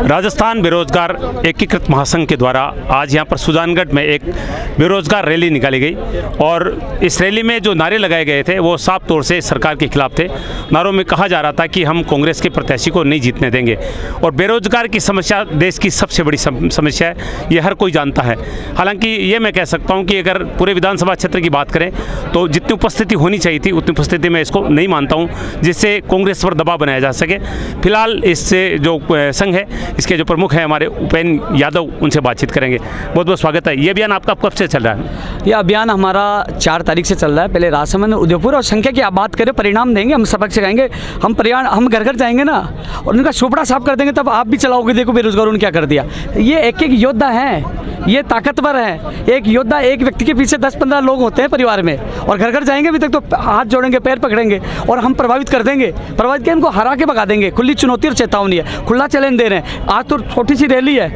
राजस्थान बेरोजगार एकीकृत महासंघ के द्वारा आज यहाँ पर सुजानगढ़ में एक बेरोजगार रैली निकाली गई और इस रैली में जो नारे लगाए गए थे वो साफ तौर से सरकार के खिलाफ थे। नारों में कहा जा रहा था कि हम कांग्रेस के प्रत्याशी को नहीं जीतने देंगे और बेरोजगार की समस्या देश की सबसे बड़ी समस्या है, ये हर कोई जानता है। हालांकि ये मैं कह सकता हूँ कि अगर पूरे विधानसभा क्षेत्र की बात करें तो जितनी उपस्थिति होनी चाहिए थी उतनी उपस्थिति मैं इसको नहीं मानता हूँ जिससे कांग्रेस पर दबाव बनाया जा सके। फिलहाल इससे जो संघ है इसके जो प्रमुख हैं हमारे उपेंद्र यादव, उनसे बातचीत करेंगे। बहुत बहुत स्वागत है। ये अभियान आपका कब से चल रहा है? यह अभियान हमारा 4 तारीख से चल रहा है। पहले राजसमंद, उदयपुर और संख्या की आप बात करें, परिणाम देंगे, हम सबक सिखाएंगे, हम घर घर जाएंगे ना और उनका चोपड़ा साफ कर देंगे, तब आप भी चलाओगे। देखो बेरोजगारों ने क्या कर दिया। ये एक एक योद्धा हैं, ये ताकतवर है। एक योद्धा, एक व्यक्ति के पीछे 10-15 लोग होते हैं परिवार में और घर घर जाएंगे अभी तक तो हाथ जोड़ेंगे, पैर पकड़ेंगे और हम प्रभावित कर देंगे। प्रभावित के इनको हरा के भगा देंगे। खुली चुनौती और चेतावनी है, खुला चैलेंज दे रहे हैं। आज तो छोटी सी रैली है,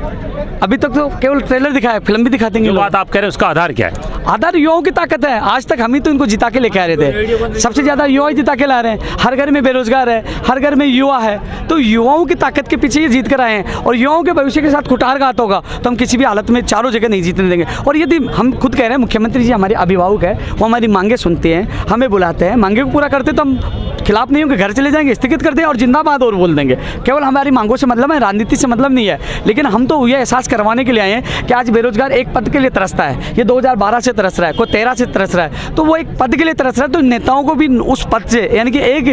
अभी तक तो केवल ट्रेलर दिखाया, फिल्म भी दिखा देंगे। जो बात आप कह रहे हैं उसका आधार क्या है? आधार युवाओं की ताकत है। आज तक हम ही तो इनको जिता के लेके आ रहे थे। सबसे ज़्यादा युवा जिता के ला रहे हैं। हर घर में बेरोजगार है, हर घर में युवा है, तो युवाओं की ताकत के पीछे ये जीत कर आए हैं और युवाओं के भविष्य के साथ कुठारघात होगा तो हम किसी भी हालत में चारों जगह नहीं जीतने देंगे। और यदि हम खुद कह रहे हैं, मुख्यमंत्री जी हमारे अभिभावक है, वो हमारी मांगे सुनते हैं, हमें बुलाते हैं, मांगे को पूरा करते तो हम खिलाफ नहीं होंगे, घर चले जाएंगे, स्थगित कर दें और जिंदाबाद और बोल देंगे। केवल हमारी मांगों से मतलब है, राजनीति से मतलब नहीं है। लेकिन हम तो ये एहसास करवाने के लिए आए हैं कि आज बेरोजगार एक पद के लिए तरसता है। ये 2012 से तरस रहा है, कोई 13 से तरस रहा है, तो वो एक पद के लिए तरस रहा है। तो नेताओं को भी उस पद से, यानी कि एक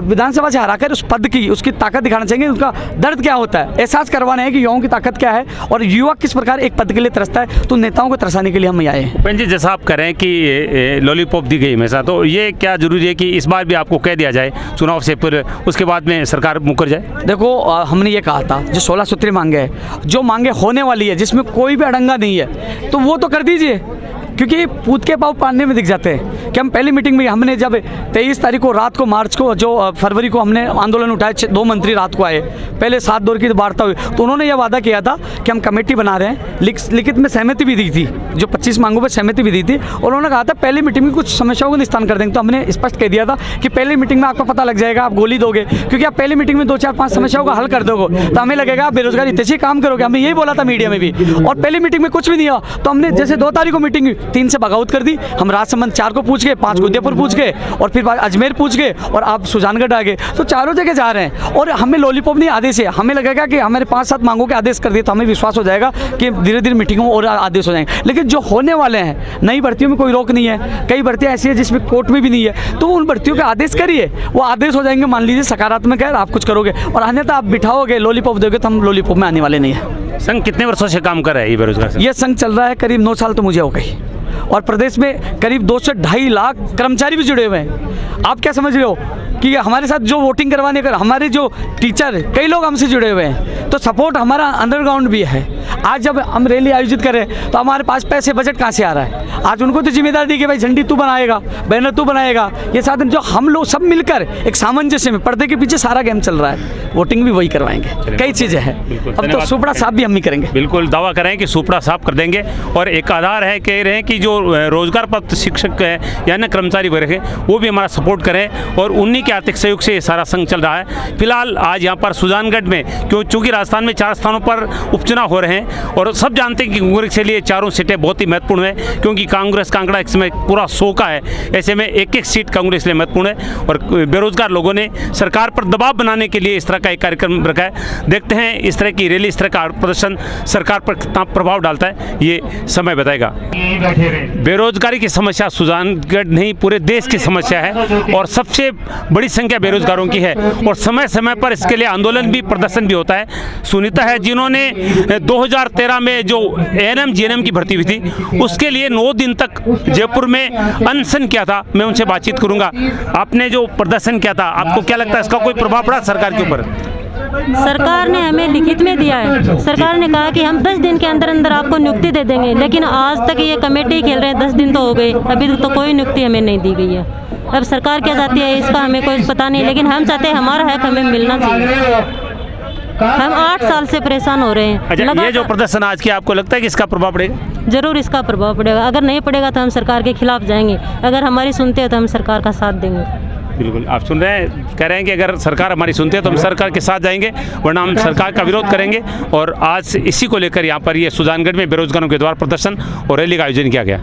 विधानसभा से हराकर उस पद की, उसकी ताकत दिखाना चाहिए, उनका दर्द क्या होता है, एहसास करवाना है कि युवाओं की ताकत क्या है और युवा किस प्रकार एक पद के लिए तरसता है। तो नेताओं को तरसाने के लिए हम आए हैं। पंजी, जैसा आप कह रहे हैं कि लॉलीपॉप दी गई हमेशा, तो ये क्या जरूरी है कि इस बार भी आपको कह दिया जाए चुनाव से फिर उसके बाद में सरकार मुकर जाए? देखो, हमने ये कहा था, जो 16 सूत्री मांगे है, जो मांगे होने वाली है, जिसमें कोई भी अड़ंगा नहीं है, तो वो तो कर दीजिए, क्योंकि पूत के पाँव पानी में दिख जाते हैं। कि हम पहली मीटिंग में हमने जब 23 तारीख को रात को, मार्च को, जो फरवरी को हमने आंदोलन उठाए, 2 मंत्री रात को आए, पहले 7 दौर की वार्ता हुई, तो उन्होंने यह वादा किया था कि हम कमेटी बना रहे हैं, लिखित में सहमति भी दी थी, जो 25 मांगों पर सहमति भी दी थी, और उन्होंने कहा था पहली मीटिंग में कुछ समस्याओं को निस्तारण कर देंगे। तो हमने स्पष्ट कह दिया था कि पहली मीटिंग में आपको पता लग जाएगा, आप गोली दोगे, क्योंकि आप पहली मीटिंग में 2, 4, 5 समस्याओं का हल कर दोगे तो हमें लगेगा आप बेरोजगारी तेजी काम करोगे। हमने यही बोला था मीडिया में भी, और पहली मीटिंग में कुछ भी नहीं हुआ। तो हमने जैसे 2 तारीख को मीटिंग हुई, 3 से बगावत कर दी, हम राजसमंद 4 को पूछ गए, 5 को उदयपुर पूछ गए, और फिर अजमेर पूछ गए, और आप सुजानगढ़ आ गए। तो चारों जगह जा रहे हैं, और हमें लॉलीपॉप नहीं आदेश है। हमें लगेगा कि हमारे 5-7 मांगों के आदेश कर दिए तो हमें विश्वास हो जाएगा कि धीरे धीरे मीटिंगों और आदेश हो जाएंगे। लेकिन जो होने वाले हैं, नई भर्तियों में कोई रोक नहीं है, कई भर्तियाँ ऐसी है जिसमें कोर्ट में भी नहीं है, तो उन भर्तियों के आदेश करिए, वो आदेश हो जाएंगे, मान लीजिए सकारात्मक है, आप कुछ करोगे, और अन्यथा आप बिठाओगे, लॉलीपॉप दोगे, तो हम लॉलीपॉप में आने वाले नहीं है। संघ कितने वर्षों से काम कर रहा है ये बेरोजगार संघ? ये संघ चल रहा है करीब 9 साल तो मुझे हो गई, और प्रदेश में करीब 2 से 2.5 लाख कर्मचारी भी जुड़े हुए हैं। आप क्या समझ रहे हो कि हमारे साथ जो वोटिंग करवाने का, हमारे जो टीचर, कई लोग हमसे जुड़े हुए हैं, तो सपोर्ट हमारा अंडरग्राउंड भी है। आज जब हम रैली आयोजित करें तो हमारे पास पैसे, बजट कहाँ से आ रहा है? आज उनको तो जिम्मेदारी दी कि भाई झंडी तू बनाएगा, बैनर तू बनाएगा, ये साधन जो हम लोग सब मिलकर एक सामंजस्य में, पर्दे के पीछे सारा गेम चल रहा है। वोटिंग भी वही करवाएंगे, कई चीज़ें हैं। अब तो सुपड़ा साफ भी हम ही करेंगे। बिल्कुल दावा करें कि सुपड़ा साफ कर देंगे, और एक आधार है, कह रहे हैं कि जो रोजगार प्राप्त शिक्षक है या न कर्मचारी वर्ग है, वो भी हमारा सपोर्ट करें, और उन्हीं के आर्थिक सहयोग से ये सारा संघ चल रहा है। फिलहाल आज यहाँ पर सुजानगढ़ में, चूँकि राजस्थान में 4 स्थानों पर उपचुनाव हो रहे हैं, और सब जानते हैं कि कांग्रेस के लिए 4 सीटें बहुत ही महत्वपूर्ण है, क्योंकि कांग्रेस का आंकड़ा इसमें पूरा 100 का है। ऐसे में एक सीट कांग्रेस के लिए महत्वपूर्ण है, और बेरोजगार लोगों ने सरकार पर दबाव बनाने के लिए इस तरह का एक कार्यक्रम रखा है। देखते हैं इस तरह की रैली, इस तरह का प्रदर्शन सरकार पर कितना प्रभाव डालता है, ये समय बताएगा। बेरोजगारी की समस्या सुजानगढ़ नहीं, पूरे देश की समस्या है, और सबसे बड़ी संख्या बेरोजगारों की है, और समय समय पर इसके लिए आंदोलन भी, प्रदर्शन भी होता है। सुनीता है, जिन्होंने 2013 में जो एएनएम जीएनएम की भर्ती हुई थी, उसके लिए 9 दिन तक जयपुर में अनशन किया था। मैं उनसे बातचीत करूंगा। आपने जो प्रदर्शन किया था, आपको क्या लगता है इसका कोई प्रभाव पड़ा सरकार के ऊपर? सरकार ने हमें लिखित में दिया है, सरकार ने कहा कि हम 10 दिन के अंदर अंदर आपको नियुक्ति दे देंगे, लेकिन आज तक ये कमेटी खेल रहे हैं, 10 दिन तो हो गए, अभी तो कोई नियुक्ति हमें नहीं दी गई है। अब सरकार क्या चाहती है इसका हमें कोई पता नहीं, लेकिन हम चाहते हैं हमारा हक हमें मिलना चाहिए। हम 8 साल से परेशान हो रहे हैं। अच्छा, ये जो प्रदर्शन आज किया, आपको लगता है कि इसका प्रभाव पड़ेगा? जरूर इसका प्रभाव पड़ेगा। अगर नहीं पड़ेगा तो हम सरकार के खिलाफ जाएंगे, अगर हमारी सुनते हैं तो हम सरकार का साथ देंगे। बिल्कुल, आप सुन रहे हैं, कह रहे हैं कि अगर सरकार हमारी सुनती है तो हम सरकार के साथ जाएंगे, वरना हम सरकार का विरोध करेंगे। और आज इसी को लेकर यहाँ पर ये सुजानगढ़ में बेरोजगारों के द्वारा प्रदर्शन और रैली का आयोजन किया गया।